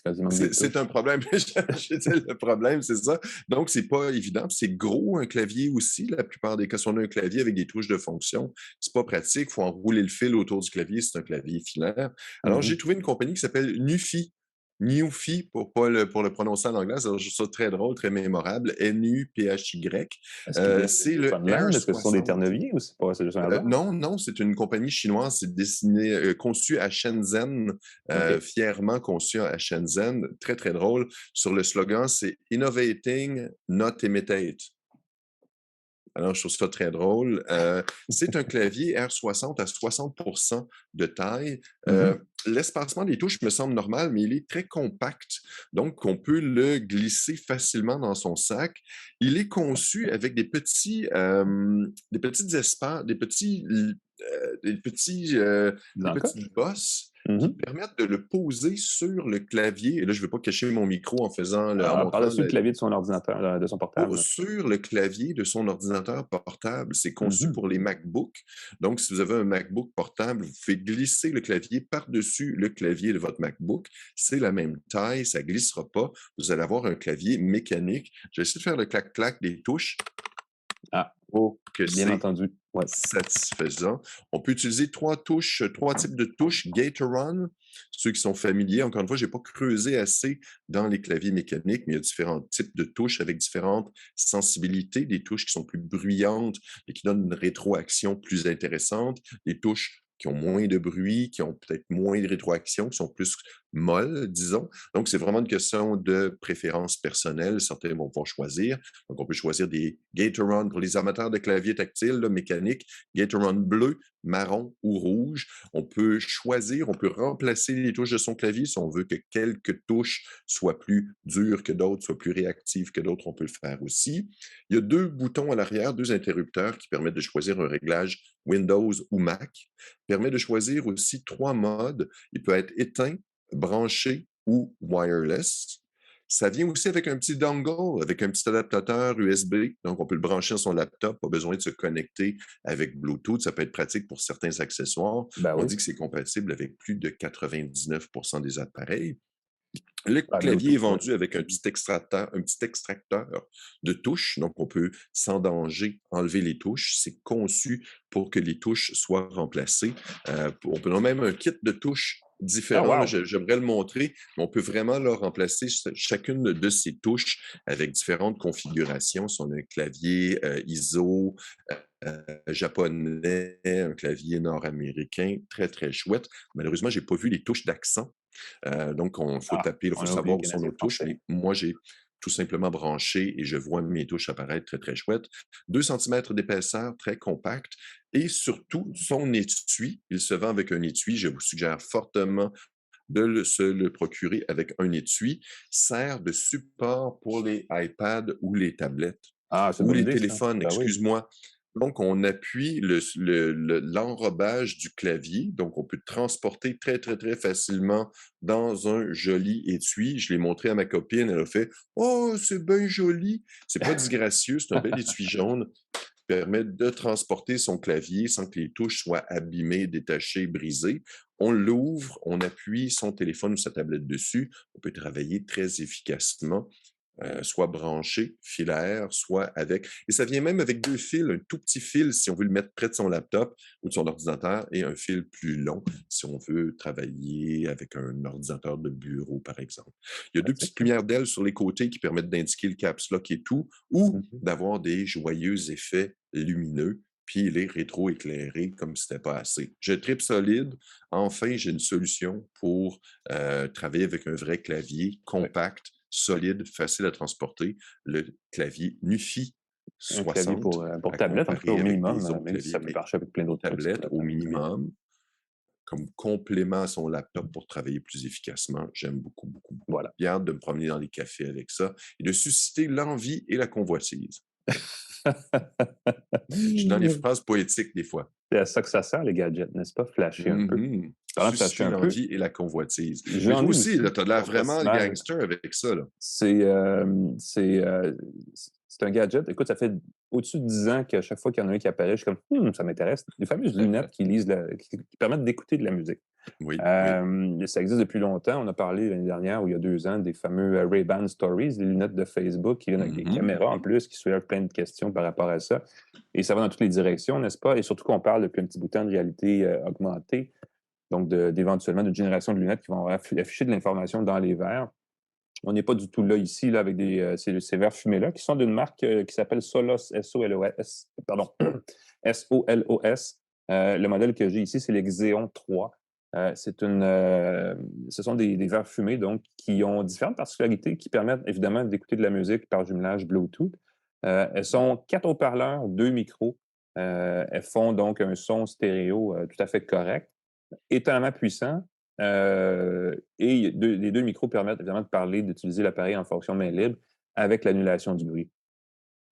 C'est un problème. Je dis, le problème, c'est ça. Donc, c'est pas évident. C'est gros, un clavier aussi. La plupart des cas, si on a un clavier avec des touches de fonction, c'est pas pratique. Il faut enrouler le fil autour du clavier. C'est un clavier filaire. Alors, j'ai trouvé une compagnie qui s'appelle Nufy. Nufy, pour le prononcer en anglais, c'est ça très drôle, très mémorable. N-U-P-H-Y. C'est le Air60. Est-ce que ce sont des terneviers ou c'est pas juste un hasard? Non, c'est une compagnie chinoise. C'est conçu à Shenzhen, fièrement conçu à Shenzhen. Très, très drôle. Sur le slogan, c'est « Innovating, not imitate ». Alors, je trouve ça très drôle. C'est un clavier R60 à 60% de taille. L'espacement des touches me semble normal, mais il est très compact. Donc, on peut le glisser facilement dans son sac. Il est conçu avec des petits espaces, des petites bosses qui Mhm. permettent de le poser sur le clavier. Et là, je ne veux pas cacher mon micro en montrant Par-dessus le clavier de son ordinateur, de son portable. sur le clavier de son ordinateur portable. C'est conçu Mhm. pour les MacBooks. Donc, si vous avez un MacBook portable, vous pouvez glisser le clavier par-dessus le clavier de votre MacBook. C'est la même taille, ça ne glissera pas. Vous allez avoir un clavier mécanique. Je vais essayer de faire le clac-clac des touches Ah, pour que bien c'est entendu. Ouais. satisfaisant. On peut utiliser trois types de touches. Gatoron, ceux qui sont familiers. Encore une fois, je n'ai pas creusé assez dans les claviers mécaniques, mais il y a différents types de touches avec différentes sensibilités. Des touches qui sont plus bruyantes et qui donnent une rétroaction plus intéressante. Des touches qui ont moins de bruit, qui ont peut-être moins de rétroaction, qui sont plus molles, disons. Donc, c'est vraiment une question de préférence personnelle. Certains vont pouvoir choisir. Donc, on peut choisir des Gatoron pour les amateurs de claviers tactiles, là, mécaniques, Gatoron bleu, marron ou rouge. On peut choisir, on peut remplacer les touches de son clavier si on veut que quelques touches soient plus dures que d'autres, soient plus réactives que d'autres, on peut le faire aussi. Il y a deux boutons à l'arrière, deux interrupteurs qui permettent de choisir un réglage Windows ou Mac. Permet de choisir aussi trois modes. Il peut être éteint, branché ou wireless. Ça vient aussi avec un petit dongle, avec un petit adaptateur USB. Donc, on peut le brancher sur son laptop, pas besoin de se connecter avec Bluetooth. Ça peut être pratique pour certains accessoires. Ben On oui. dit que c'est compatible avec plus de 99% des appareils. Le Ah, clavier est Bluetooth, ouais. vendu avec un petit extracteur de touches, donc on peut sans danger enlever les touches. C'est conçu pour que les touches soient remplacées. On peut même un kit de touches Ah, différent, là, wow! j'aimerais le montrer, mais on peut vraiment là, remplacer chacune de ces touches avec différentes configurations. Si on a un clavier ISO, japonais, un clavier nord-américain, très, très chouette. Malheureusement, je n'ai pas vu les touches d'accent. Donc, il faut Ah, taper, il faut on a oublié savoir le où sont Canadien nos touches, français. mais moi, j'ai tout simplement branché et je vois mes touches apparaître très, très chouette. 2 centimètres d'épaisseur, très compact et surtout, son étui, il se vend avec un étui. Je vous suggère fortement de se le procurer avec un étui, sert de support pour les iPads ou les tablettes Ah, c'est une ou bonne les idée, ça. téléphones, Ben oui. excuse-moi. Donc, on appuie l'enrobage du clavier. Donc, on peut le transporter très, très, très facilement dans un joli étui. Je l'ai montré à ma copine. Elle a fait « Oh, c'est bien joli! » C'est pas disgracieux, c'est un bel étui jaune qui permet de transporter son clavier sans que les touches soient abîmées, détachées, brisées. On l'ouvre, on appuie son téléphone ou sa tablette dessus. On peut travailler très efficacement. Soit branché, filaire, soit avec. Et ça vient même avec deux fils, un tout petit fil si on veut le mettre près de son laptop ou de son ordinateur et un fil plus long si on veut travailler avec un ordinateur de bureau, par exemple. Il y a deux Pratique, petites ça. lumières d'ailes sur les côtés qui permettent d'indiquer le caps lock et tout, ou Mhm. d'avoir des joyeux effets lumineux puis il est rétro-éclairé comme si c'était pas assez. Je tripe solide. Enfin, j'ai une solution pour travailler avec un vrai clavier Oui. compact, solide, facile à transporter, le clavier NUFI Un clavier 60 pour à tablette, en tout cas, comparer au avec des minimum, autres même si ça claviers, peut mais marcher avec plein pour d'autres trucs sur tablette au tablette. minimum, comme complément à son laptop pour travailler plus efficacement. J'aime beaucoup, beaucoup, beaucoup. Voilà. J'ai hâte de me promener dans les cafés avec ça et de susciter l'envie et la convoitise. Je suis dans les phrases poétiques des fois. C'est à ça que ça sert, les gadgets, n'est-ce pas? Flasher un peu. Mhm. Parlant de flasher Susciter un peu, l'envie et la convoitise. Mais j'en toi ai aussi, aussi, là, tu as l'air au vraiment festival. gangster avec ça, là. C'est c'est un gadget. Écoute, ça fait au-dessus de 10 ans qu'à chaque fois qu'il y en a un qui apparaît, je suis comme, ça m'intéresse. Les fameuses lunettes qui permettent d'écouter de la musique. Oui, oui. Ça existe depuis longtemps. On a parlé l'année dernière ou il y a 2 ans des fameux Ray-Ban Stories, les lunettes de Facebook qui viennent avec des caméras en plus, qui soulèvent plein de questions par rapport à ça. Et ça va dans toutes les directions, n'est-ce pas? Et surtout qu'on parle depuis un petit bout de temps de réalité augmentée, donc d'éventuellement d'une génération de lunettes qui vont afficher de l'information dans les verres. On n'est pas du tout là ici, là, avec ces verres fumés-là, qui sont d'une marque qui s'appelle Solos, S-O-L-O-S, pardon, S-O-L-O-S. Le modèle que j'ai ici, c'est le Xeon 3. Ce sont des verres fumés, donc, qui ont différentes particularités qui permettent évidemment d'écouter de la musique par jumelage Bluetooth. Elles sont 4 haut-parleurs, 2 micros. Elles font donc un son stéréo tout à fait correct, étonnamment puissant. Et les deux micros permettent évidemment de parler, d'utiliser l'appareil en fonction main libre avec l'annulation du bruit.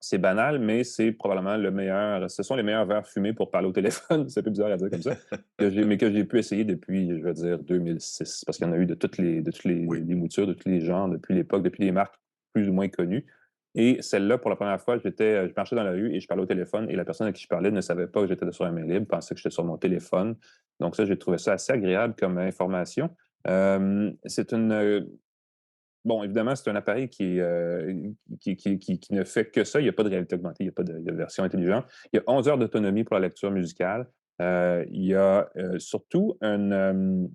C'est banal, mais c'est probablement le meilleur. Ce sont les meilleurs verres fumés pour parler au téléphone. C'est un peu bizarre à dire comme ça. Mais que j'ai pu essayer depuis, je veux dire, 2006. Parce qu'il y en a eu de toutes Oui. les moutures, de tous les genres, depuis l'époque, depuis les marques plus ou moins connues. Et celle-là, pour la première fois, je marchais dans la rue et je parlais au téléphone et la personne à qui je parlais ne savait pas que j'étais sur un main libre, pensait que j'étais sur mon téléphone. Donc ça, j'ai trouvé ça assez agréable comme information. C'est une Bon, évidemment, c'est un appareil qui ne fait que ça. Il n'y a pas de réalité augmentée, il n'y a pas de version intelligente. Il y a 11 heures d'autonomie pour la lecture musicale. Il y a surtout une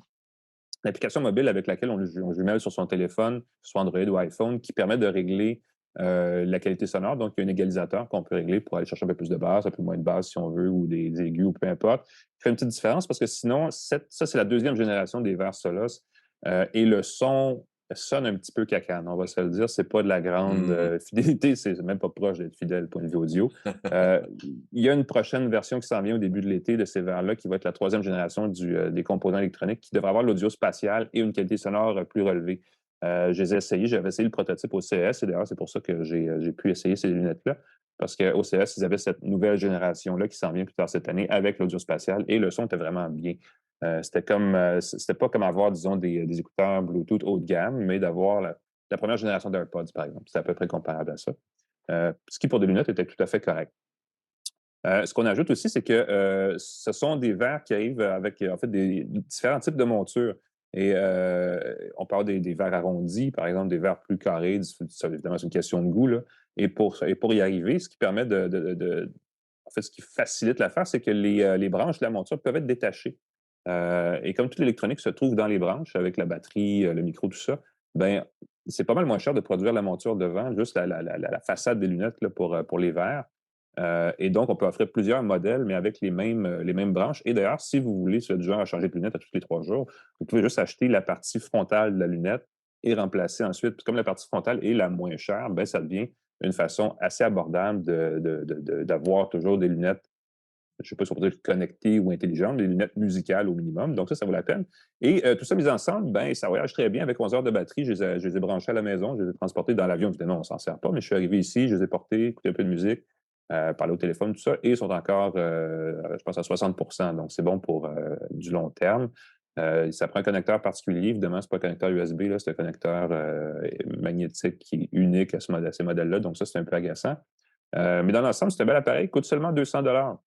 application mobile avec laquelle on jumelle sur son téléphone, soit Android ou iPhone, qui permet de régler la qualité sonore. Donc, il y a un égalisateur qu'on peut régler pour aller chercher un peu plus de basse, un peu moins de basse si on veut, ou des aigus, ou peu importe. Ça fait une petite différence parce que sinon, ça, c'est la deuxième génération des verres Solos. Et le son sonne un petit peu cacane, on va se le dire. C'est pas de la grande fidélité, c'est même pas proche d'être fidèle point de vue audio. Il y a une prochaine version qui s'en vient au début de l'été de ces verres-là, qui va être la troisième génération des composants électroniques, qui devrait avoir l'audio spatial et une qualité sonore plus relevée. Je les ai essayés, j'avais essayé le prototype au CES, et d'ailleurs, c'est pour ça que j'ai pu essayer ces lunettes-là, parce qu'au CES, ils avaient cette nouvelle génération-là qui s'en vient plus tard cette année avec l'audio spatial, et le son était vraiment bien. C'était pas comme avoir, disons, des écouteurs Bluetooth haut de gamme, mais d'avoir la première génération d'AirPods, par exemple. C'est à peu près comparable à ça. Ce qui, pour des lunettes, était tout à fait correct. Ce qu'on ajoute aussi, c'est que ce sont des verres qui arrivent avec, en fait, des différents types de montures. Et on parle des verres arrondis, par exemple, des verres plus carrés. Ça, évidemment, c'est une question de goût, là. Et pour y arriver, ce qui permet en fait, ce qui facilite l'affaire, c'est que les branches de la monture peuvent être détachées. Et comme toute l'électronique se trouve dans les branches, avec la batterie, le micro, tout ça, ben c'est pas mal moins cher de produire la monture devant, juste la façade des lunettes là, pour les verres. Et donc, on peut offrir plusieurs modèles, mais avec les mêmes branches. Et d'ailleurs, si vous voulez, si vous êtes du genre à changer de lunettes à tous les 3 jours, vous pouvez juste acheter la partie frontale de la lunette et remplacer ensuite. Puis comme la partie frontale est la moins chère, ben ça devient une façon assez abordable d'avoir toujours des lunettes, je ne sais pas si on peut dire connectées ou intelligentes, des lunettes musicales au minimum. Donc ça vaut la peine. Et tout ça mis ensemble, ben ça voyage très bien avec 11 heures de batterie. Je les ai branchés à la maison, je les ai transportés dans l'avion. Évidemment, on ne s'en sert pas, mais je suis arrivé ici, je les ai portés, écouté un peu de musique, parler au téléphone, tout ça, et ils sont encore, je pense, à 60%. Donc, c'est bon pour du long terme. Ça prend un connecteur particulier. Évidemment, ce n'est pas un connecteur USB, là, c'est un connecteur magnétique qui est unique à ces modèles-là. Donc, ça, c'est un peu agaçant. Mais dans l'ensemble, c'est un bel appareil. Il coûte seulement 200 $.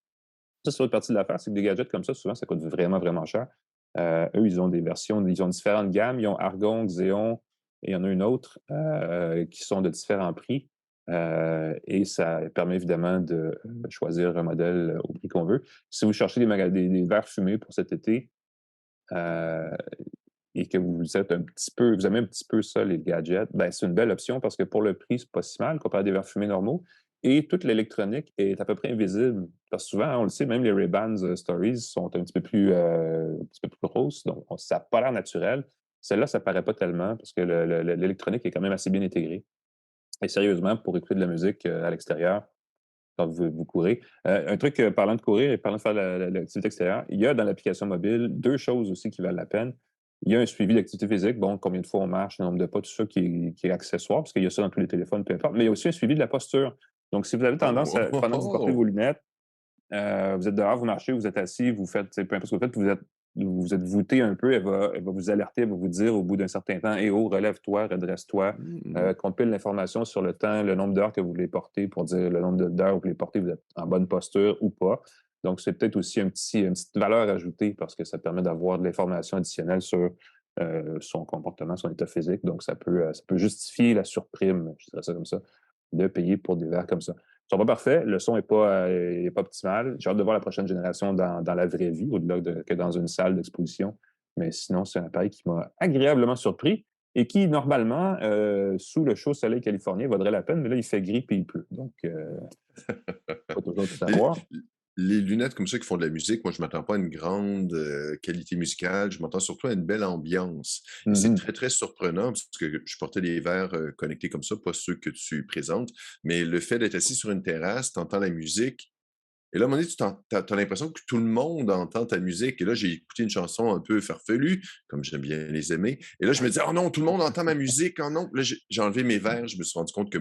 Ça, c'est l'autre partie de l'affaire, c'est que des gadgets comme ça, souvent, ça coûte vraiment, vraiment cher. Eux, ils ont des versions, ils ont différentes gammes. Ils ont Argon, Xeon, et il y en a une autre qui sont de différents prix. Et ça permet évidemment de choisir un modèle au prix qu'on veut. Si vous cherchez des verres fumés pour cet été et que vous êtes vous aimez un petit peu ça, les gadgets, ben, c'est une belle option parce que pour le prix, c'est pas si mal comparé à des verres fumés normaux. Et toute l'électronique est à peu près invisible. Parce que souvent, on le sait, même les Ray-Ban Stories sont un petit peu plus grosses, donc ça n'a pas l'air naturel. Celle-là, ça paraît pas tellement parce que l'électronique est quand même assez bien intégrée. Et sérieusement, pour écouter de la musique à l'extérieur, quand vous courez. Un truc, parlant de courir et parlant de faire l'activité extérieure, il y a dans l'application mobile 2 choses aussi qui valent la peine. Il y a un suivi d'activité physique, bon, combien de fois on marche, le nombre de pas, tout ça qui est accessoire, parce qu'il y a ça dans tous les téléphones, peu importe. Mais il y a aussi un suivi de la posture. Donc, si vous avez tendance pendant que vous portez vos lunettes, vous êtes dehors, vous marchez, vous êtes assis, vous faites, peu importe ce que vous faites, vous êtes voûté un peu, elle va vous alerter, elle va vous dire au bout d'un certain temps, « oh, relève-toi, redresse-toi », compile l'information sur le temps, le nombre d'heures que vous voulez porter pour dire le nombre d'heures que vous voulez porter, vous êtes en bonne posture ou pas. Donc, c'est peut-être aussi une petite valeur ajoutée parce que ça permet d'avoir de l'information additionnelle sur son comportement, son état physique. Donc, ça peut justifier la surprime, je dirais ça comme ça, de payer pour des verres comme ça. Ils sont pas parfaits, le son n'est pas optimal. J'ai hâte de voir la prochaine génération dans la vraie vie, au-delà que dans une salle d'exposition. Mais sinon, c'est un appareil qui m'a agréablement surpris et qui, normalement, sous le chaud soleil californien, vaudrait la peine, mais là, il fait gris et il pleut. Donc, pas toujours tout savoir. Les lunettes comme ça qui font de la musique, moi, je m'attends pas à une grande qualité musicale. Je m'attends surtout à une belle ambiance. Et c'est très, très surprenant parce que je portais des verres connectés comme ça, pas ceux que tu présentes, mais le fait d'être assis sur une terrasse, tu entends la musique. Et là, à un moment donné, tu as l'impression que tout le monde entend ta musique. Et là, j'ai écouté une chanson un peu farfelue, comme j'aime bien les aimer. Et là, je me dis, oh non, tout le monde entend ma musique. Oh non. Là, j'ai enlevé mes verres. Je me suis rendu compte que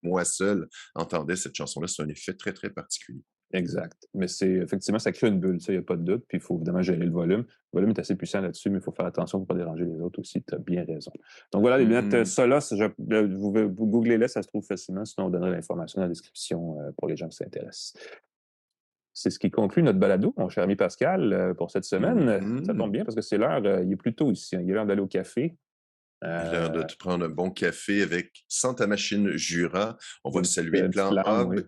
moi seul entendais cette chanson-là. C'est un effet très, très particulier. Exact. Mais effectivement, ça crée une bulle, ça, il n'y a pas de doute. Puis il faut évidemment gérer le volume. Le volume est assez puissant là-dessus, mais il faut faire attention pour ne pas déranger les autres aussi. Tu as bien raison. Donc voilà, les lunettes Solos, vous googlez-les, ça se trouve facilement. Sinon, on donnera l'information dans la description pour les gens qui s'intéressent. C'est ce qui conclut notre balado, mon cher ami Pascal, pour cette semaine. Ça tombe bien parce que c'est l'heure, il est plus tôt ici. Il est l'heure d'aller au café. L'heure de te prendre un bon café sans ta machine Jura. On va saluer Plan Hub. Oui.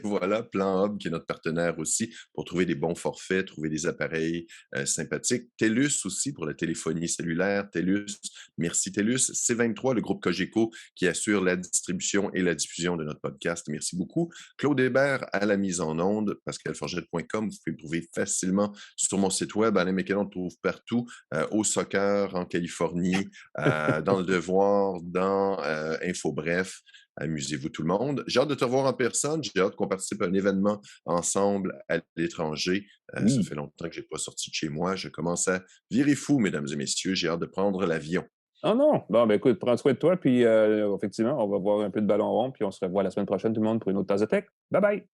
Voilà, Plan Hub qui est notre partenaire aussi pour trouver des bons forfaits, trouver des appareils sympathiques. TELUS aussi pour la téléphonie cellulaire. TELUS, merci TELUS. C23, le groupe Cogeco qui assure la distribution et la diffusion de notre podcast. Merci beaucoup. Claude Hébert à la mise en onde, pascalforget.com. Vous pouvez me trouver facilement sur mon site web. Alain Mécano, on trouve partout, au soccer, en Californie, dans Le Devoir, dans Info Bref. Amusez-vous tout le monde. J'ai hâte de te revoir en personne. J'ai hâte qu'on participe à un événement ensemble à l'étranger. Ça fait longtemps que je n'ai pas sorti de chez moi. Je commence à virer fou, mesdames et messieurs. J'ai hâte de prendre l'avion. Oh non! Bon, ben écoute, prends soin de toi. Puis effectivement, on va voir un peu de ballon rond. Puis on se revoit la semaine prochaine, tout le monde, pour une autre tasse de tech. Bye bye!